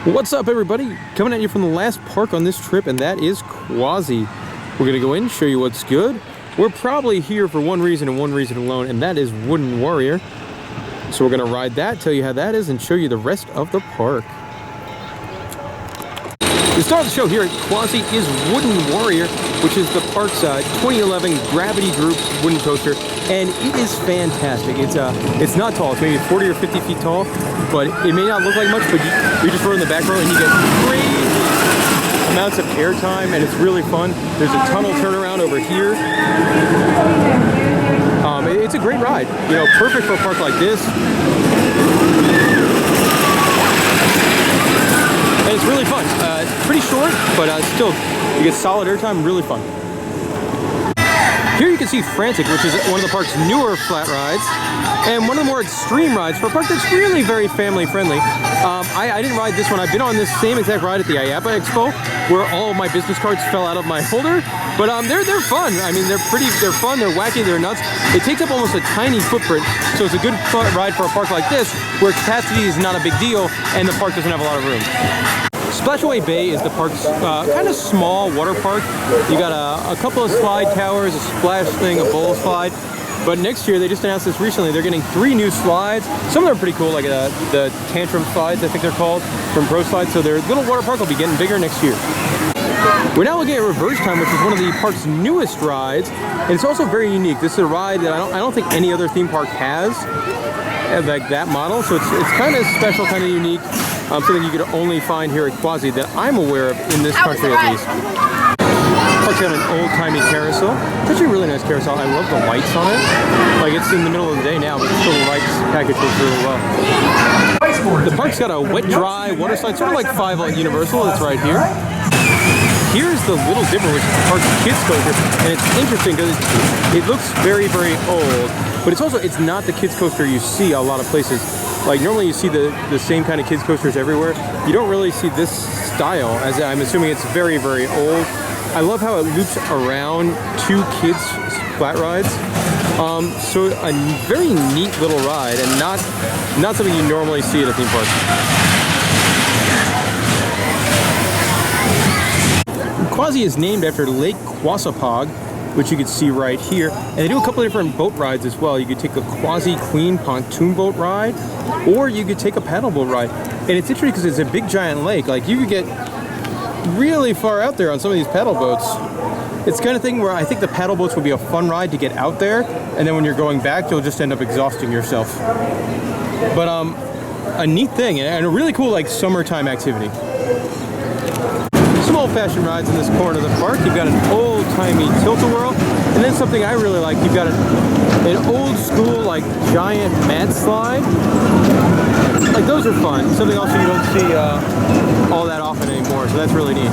What's up, everybody? Coming at you from the last park on this trip, and that is Quassy. We're gonna go in, show you what's good. We're probably here for one reason and one reason alone, and that is Wooden Warrior. So we're gonna ride that, tell you how that is, and show you the rest of the park. The star of the show here at Quassy is Wooden Warrior, which is the park's 2011 Gravity Group wooden coaster, and it is fantastic. It's not tall, it's maybe 40 or 50 feet tall, but it may not look like much, but you just rode in the back row and you get crazy amounts of airtime, and it's really fun. There's a tunnel turnaround over here. It's a great ride, you know, perfect for a park like this. And it's really fun. It's pretty short, but still, you get solid airtime, really fun. Here you can see Frantic, which is one of the park's newer flat rides, and one of the more extreme rides for a park that's really very family friendly. I didn't ride this one. I've been on this same exact ride at the IAAPA Expo, where all of my business cards fell out of my holder. But they're fun. I mean, they're fun, they're wacky, they're nuts. It takes up almost a tiny footprint, so it's a good ride for a park like this, where capacity is not a big deal, and the park doesn't have a lot of room. Splashaway Bay is the park's kind of small water park. You got a couple of slide towers, a splash thing, a bowl slide. But next year, they just announced this recently, they're getting 3 new slides. Some of them are pretty cool, like the Tantrum slides, I think they're called, from Pro Slides. So their little water park will be getting bigger next year. We're now looking at Reverse Time, which is one of the park's newest rides, and it's also very unique. This is a ride that I don't think any other theme park has, like that model. So it's kind of special, kind of unique. Something you could only find here at Quassy that I'm aware of in this country at least. Park's got an old-timey carousel. It's actually a really nice carousel. I love the lights on it. Like, it's in the middle of the day now, but still the lights package works really well. The park's got a wet-dry water slide, sort of like 5 at Universal. It's right here. Here's the Little Dipper, which is the park's kids coaster, and it's interesting because it looks very, very old, but it's not the kids coaster you see a lot of places. Like, normally you see the same kind of kids coasters everywhere. You don't really see this style, as I'm assuming it's very, very old. I love how it loops around 2 kids flat rides. So a very neat little ride, and not something you normally see at a theme park. Quassy is named after Lake Quassapog, which you can see right here. And they do a couple of different boat rides as well. You could take a Quassy Queen pontoon boat ride, or you could take a paddleboat ride. And it's interesting because it's a big giant lake. Like, you could get really far out there on some of these paddle boats. It's the kind of thing where I think the paddle boats would be a fun ride to get out there, and then when you're going back, you'll just end up exhausting yourself. But a neat thing, and a really cool, like, summertime activity. Some old-fashioned rides in this corner of the park. You've got an old-timey tilt-a-whirl, and then something I really like, you've got an old-school, like, giant mat slide. Like, those are fun. Something else you don't see all that often anymore, so that's really neat.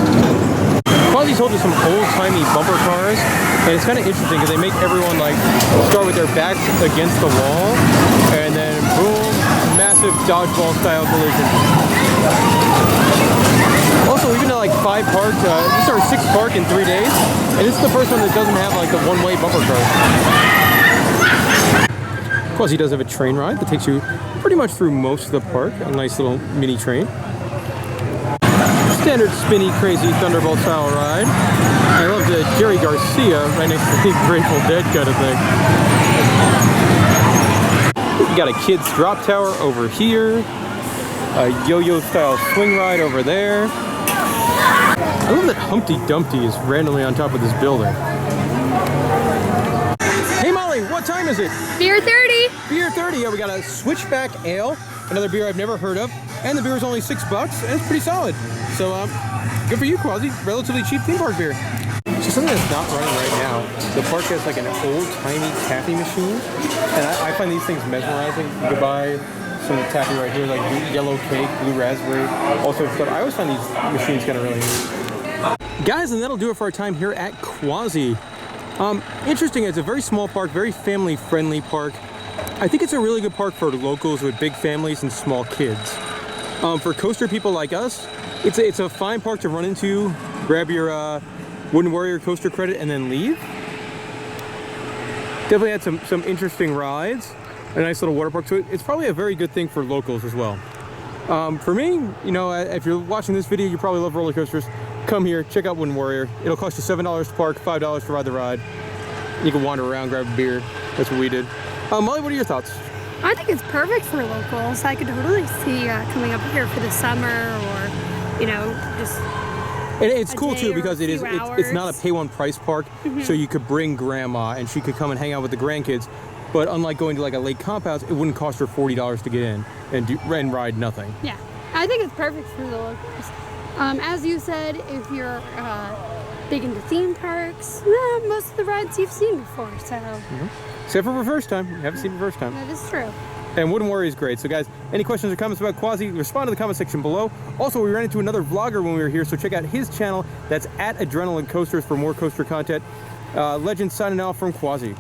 Quassy's told us some old-timey bumper cars, and it's kind of interesting because they make everyone, like, start with their backs against the wall, and then boom, massive dodgeball-style collision. Also, we've been to like 5 parks. This is our 6th park in 3 days, and this is the first one that doesn't have like the one-way bumper car. Quassy does have a train ride that takes you pretty much through most of the park. A nice little mini train. Standard spinny, crazy Thunderbolt style ride. I love the Jerry Garcia right next to the Grateful Dead kind of thing. You got a kid's drop tower over here. A yo-yo style swing ride over there. I love that Humpty Dumpty is randomly on top of this building. Hey Molly, what time is it? Beer 30. Beer 30, yeah, we got a Switchback Ale, another beer I've never heard of, and the beer is only $6, and it's pretty solid. So, good for you, Quassy. Relatively cheap theme park beer. So something that's not running right now, the park has like an old-timey taffy machine, and I find these things mesmerizing. You could buy some taffy right here, like yellow cake, blue raspberry, all sorts of stuff. I always find these machines kind of really neat. Guys, and that'll do it for our time here at Quassy. Interesting, it's a very small park, very family-friendly park. I think it's a really good park for locals with big families and small kids. For coaster people like us, it's a fine park to run into, grab your Wooden Warrior coaster credit, and then leave. Definitely had some interesting rides. A nice little water park, so it's probably a very good thing for locals as well. For me, you know, if you're watching this video, you probably love roller coasters. Come here, check out Wind Warrior. It'll cost you $7 to park, $5 to ride the ride. You can wander around, grab a beer. That's what we did. Molly, what are your thoughts? I think it's perfect for locals. I could totally see coming up here for the summer, or, you know, just. And it's cool too because it's not a pay one price park, so you could bring grandma and she could come and hang out with the grandkids. But unlike going to like a lake comp house, it wouldn't cost her $40 to get in and ride nothing. Yeah, I think it's perfect for the locals. As you said, if you're big into theme parks, most of the rides you've seen before, so. Except for the first time. You haven't seen it the first time. That is true. And Wind Warrior is great. So guys, any questions or comments about Quassy, respond to the comment section below. Also, we ran into another vlogger when we were here, so check out his channel. That's @Adrenaline Coasters for more coaster content. Legend signing off from Quassy.